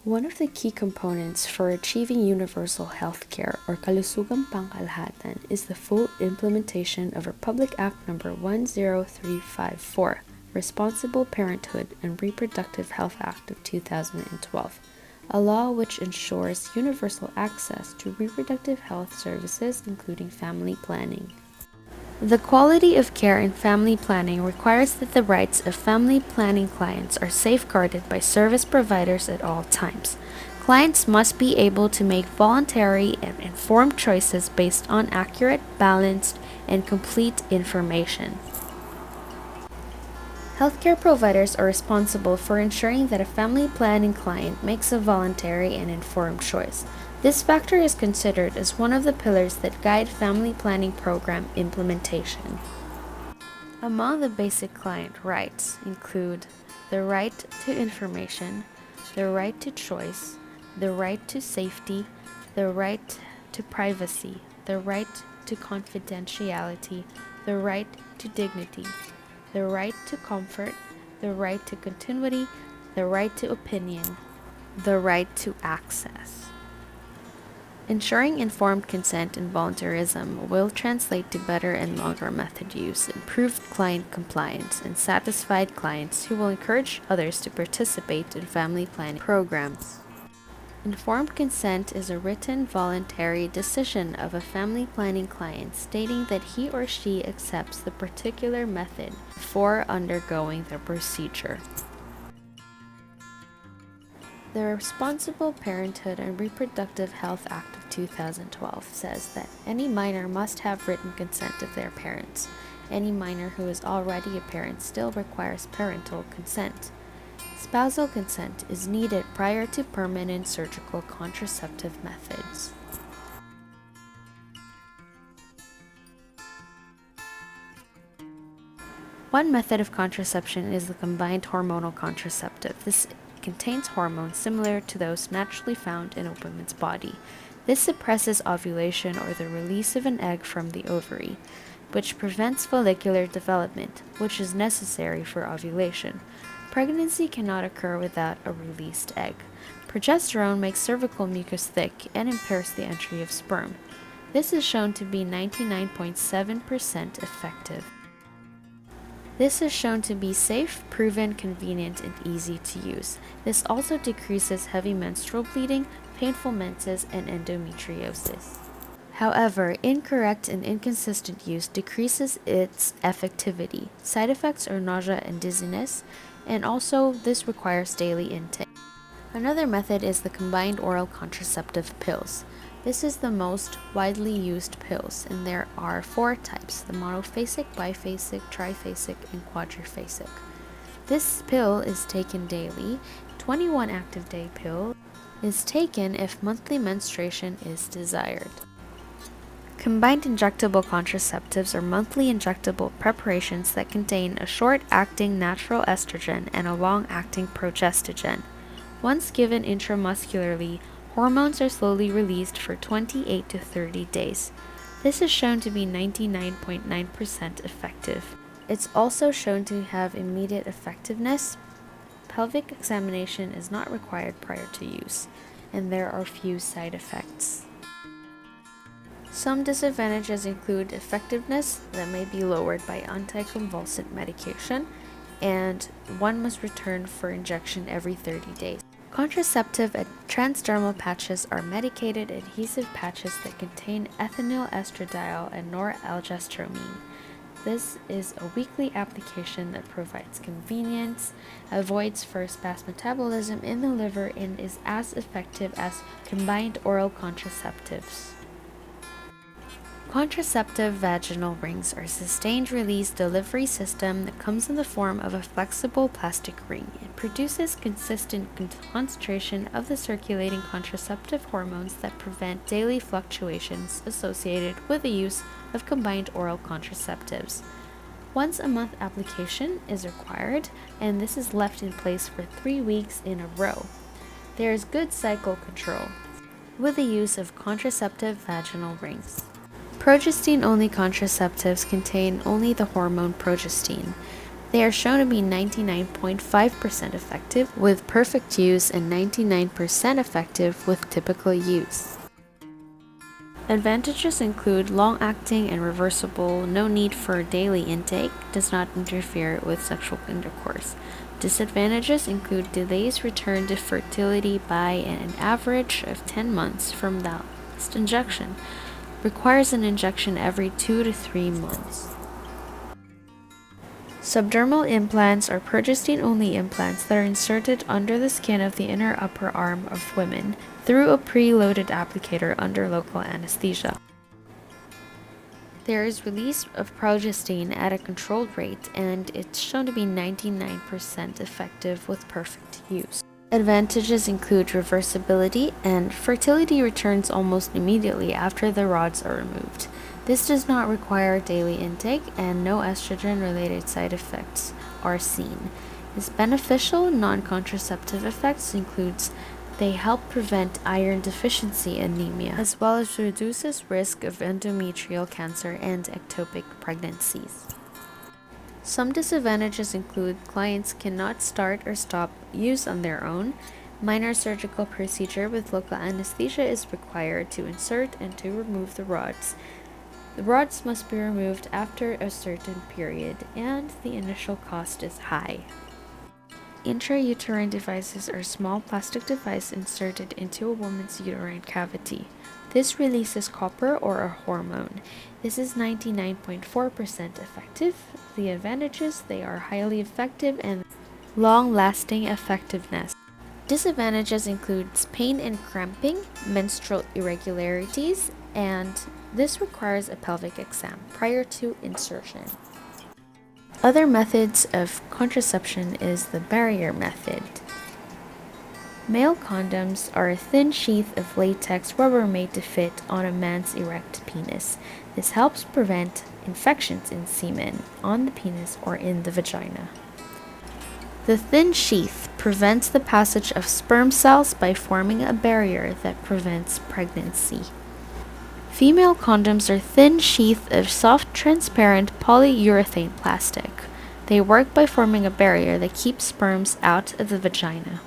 One of the key components for achieving universal health care or kalusugang pangkalahatan is the full implementation of Republic Act No. 10354, Responsible Parenthood and Reproductive Health Act of 2012, a law which ensures universal access to reproductive health services including family planning. The quality of care in family planning requires that the rights of family planning clients are safeguarded by service providers at all times. Clients must be able to make voluntary and informed choices based on accurate, balanced, and complete information. Healthcare providers are responsible for ensuring that a family planning client makes a voluntary and informed choice. This factor is considered as one of the pillars that guide family planning program implementation. Among the basic client rights include the right to information, the right to choice, the right to safety, the right to privacy, the right to confidentiality, the right to dignity, the right to comfort, the right to continuity, the right to opinion, the right to access. Ensuring informed consent and voluntarism will translate to better and longer method use, improved client compliance, and satisfied clients who will encourage others to participate in family planning programs. Informed consent is a written, voluntary decision of a family planning client stating that he or she accepts the particular method before undergoing the procedure. The Responsible Parenthood and Reproductive Health Act of 2012 says that any minor must have written consent of their parents. Any minor who is already a parent still requires parental consent. Spousal consent is needed prior to permanent surgical contraceptive methods. One method of contraception is the combined hormonal contraceptive. This contains hormones similar to those naturally found in a woman's body. This suppresses ovulation or the release of an egg from the ovary, which prevents follicular development, which is necessary for ovulation. Pregnancy cannot occur without a released egg. Progesterone makes cervical mucus thick and impairs the entry of sperm. This is shown to be 99.7% effective. This is shown to be safe, proven, convenient, and easy to use. This also decreases heavy menstrual bleeding, painful menses, and endometriosis. However, incorrect and inconsistent use decreases its effectivity. Side effects are nausea and dizziness, and also this requires daily intake. Another method is the combined oral contraceptive pills. This is the most widely used pills, and there are 4 types: the monophasic, biphasic, triphasic, and quadriphasic. This pill is taken daily. 21 active day pill is taken if monthly menstruation is desired. Combined injectable contraceptives are monthly injectable preparations that contain a short-acting natural estrogen and a long-acting progestogen. Once given intramuscularly, hormones are slowly released for 28 to 30 days. This is shown to be 99.9% effective. It's also shown to have immediate effectiveness. Pelvic examination is not required prior to use, and there are few side effects. Some disadvantages include effectiveness that may be lowered by anticonvulsant medication, and one must return for injection every 30 days. Contraceptive and transdermal patches are medicated adhesive patches that contain ethinyl estradiol and noralgestromine. This is a weekly application that provides convenience, avoids first-pass metabolism in the liver, and is as effective as combined oral contraceptives. Contraceptive vaginal rings are a sustained-release delivery system that comes in the form of a flexible plastic ring. It produces consistent concentration of the circulating contraceptive hormones that prevent daily fluctuations associated with the use of combined oral contraceptives. Once-a-month application is required, and this is left in place for 3 weeks in a row. There is good cycle control with the use of contraceptive vaginal rings. Progestin-only contraceptives contain only the hormone progestin. They are shown to be 99.5% effective with perfect use and 99% effective with typical use. Advantages include long-acting and reversible, no need for daily intake, does not interfere with sexual intercourse. Disadvantages include delays return to fertility by an average of 10 months from the last injection. Requires an injection every 2 to 3 months. Subdermal implants are progestin-only implants that are inserted under the skin of the inner upper arm of women through a pre-loaded applicator under local anesthesia. There is release of progestin at a controlled rate, and it's shown to be 99% effective with perfect use. Advantages include reversibility, and fertility returns almost immediately after the rods are removed. This does not require daily intake, and no estrogen-related side effects are seen. Its beneficial non-contraceptive effects includes they help prevent iron deficiency anemia, as well as reduces risk of endometrial cancer and ectopic pregnancies. Some disadvantages include clients cannot start or stop use on their own. Minor surgical procedure with local anesthesia is required to insert and to remove the rods. The rods must be removed after a certain period, and the initial cost is high. Intrauterine devices are small plastic device inserted into a woman's uterine cavity. This releases copper or a hormone. This is 99.4% effective. The advantages, they are highly effective and long-lasting effectiveness. Disadvantages include pain and cramping, menstrual irregularities, and this requires a pelvic exam prior to insertion. Other methods of contraception is the barrier method. Male condoms are a thin sheath of latex rubber made to fit on a man's erect penis. This helps prevent infections in semen on the penis or in the vagina. The thin sheath prevents the passage of sperm cells by forming a barrier that prevents pregnancy. Female condoms are thin sheath of soft, transparent polyurethane plastic. They work by forming a barrier that keeps sperms out of the vagina.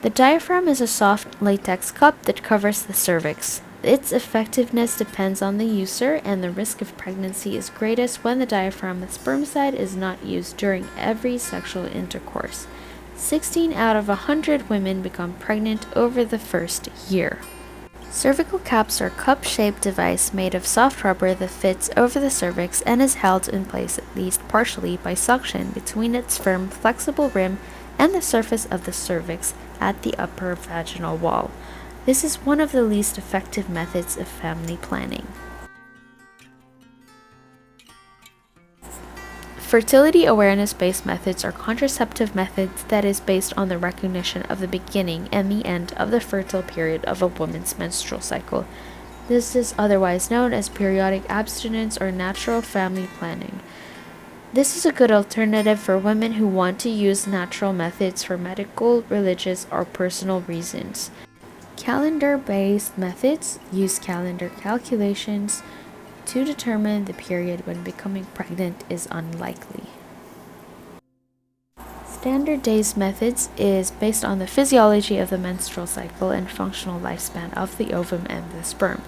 The diaphragm is a soft latex cup that covers the cervix. Its effectiveness depends on the user, and the risk of pregnancy is greatest when the diaphragm with spermicide is not used during every sexual intercourse. 16 out of 100 women become pregnant over the first year. Cervical caps are a cup-shaped device made of soft rubber that fits over the cervix and is held in place at least partially by suction between its firm, flexible rim and the surface of the cervix at the upper vaginal wall. This is one of the least effective methods of family planning. Fertility awareness-based methods are contraceptive methods that is based on the recognition of the beginning and the end of the fertile period of a woman's menstrual cycle. This is otherwise known as periodic abstinence or natural family planning. This is a good alternative for women who want to use natural methods for medical, religious, or personal reasons. Calendar-based methods use calendar calculations to determine the period when becoming pregnant is unlikely. Standard days methods is based on the physiology of the menstrual cycle and functional lifespan of the ovum and the sperm.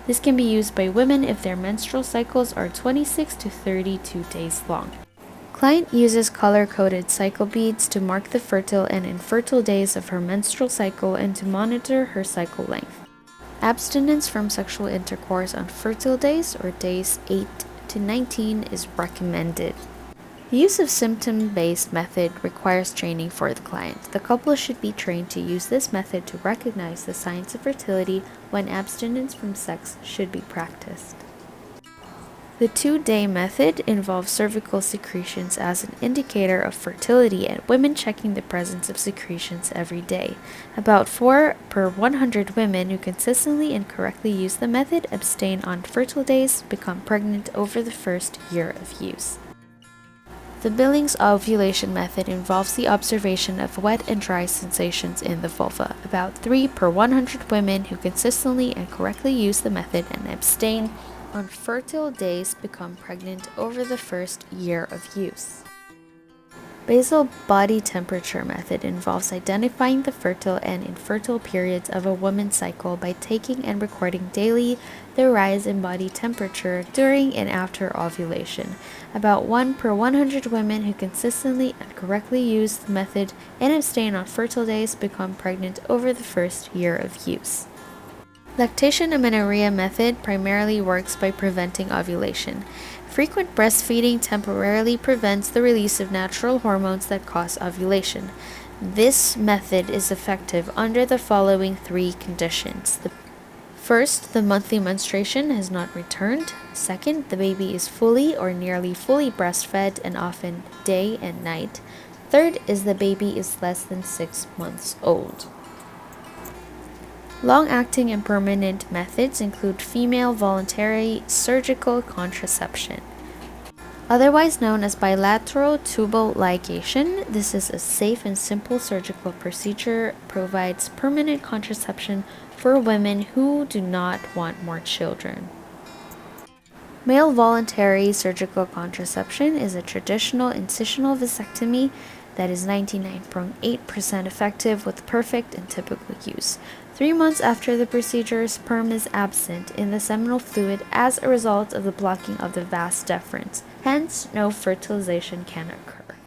This can be used by women if their menstrual cycles are 26 to 32 days long. Client uses color-coded cycle beads to mark the fertile and infertile days of her menstrual cycle and to monitor her cycle length. Abstinence from sexual intercourse on fertile days or days 8 to 19 is recommended. The use of symptom-based method requires training for the client. The couple should be trained to use this method to recognize the signs of fertility when abstinence from sex should be practiced. The 2-day method involves cervical secretions as an indicator of fertility and women checking the presence of secretions every day. About 4 per 100 women who consistently and correctly use the method abstain on fertile days become pregnant over the first year of use. The Billings ovulation method involves the observation of wet and dry sensations in the vulva. About 3 per 100 women who consistently and correctly use the method and abstain on fertile days become pregnant over the first year of use. Basal body temperature method involves identifying the fertile and infertile periods of a woman's cycle by taking and recording daily the rise in body temperature during and after ovulation. About 1 per 100 women who consistently and correctly use the method and abstain on fertile days become pregnant over the first year of use. Lactation amenorrhea method primarily works by preventing ovulation. Frequent breastfeeding temporarily prevents the release of natural hormones that cause ovulation. This method is effective under the following 3 conditions. First, the monthly menstruation has not returned. Second, the baby is fully or nearly fully breastfed and often day and night. Third is the baby is less than 6 months old. Long-acting and permanent methods include female voluntary surgical contraception. Otherwise known as bilateral tubal ligation, this is a safe and simple surgical procedure, provides permanent contraception for women who do not want more children. Male voluntary surgical contraception is a traditional incisional vasectomy that is 99.8% effective with perfect and typical use. 3 months after the procedure, sperm is absent in the seminal fluid as a result of the blocking of the vas deferens. Hence, no fertilization can occur.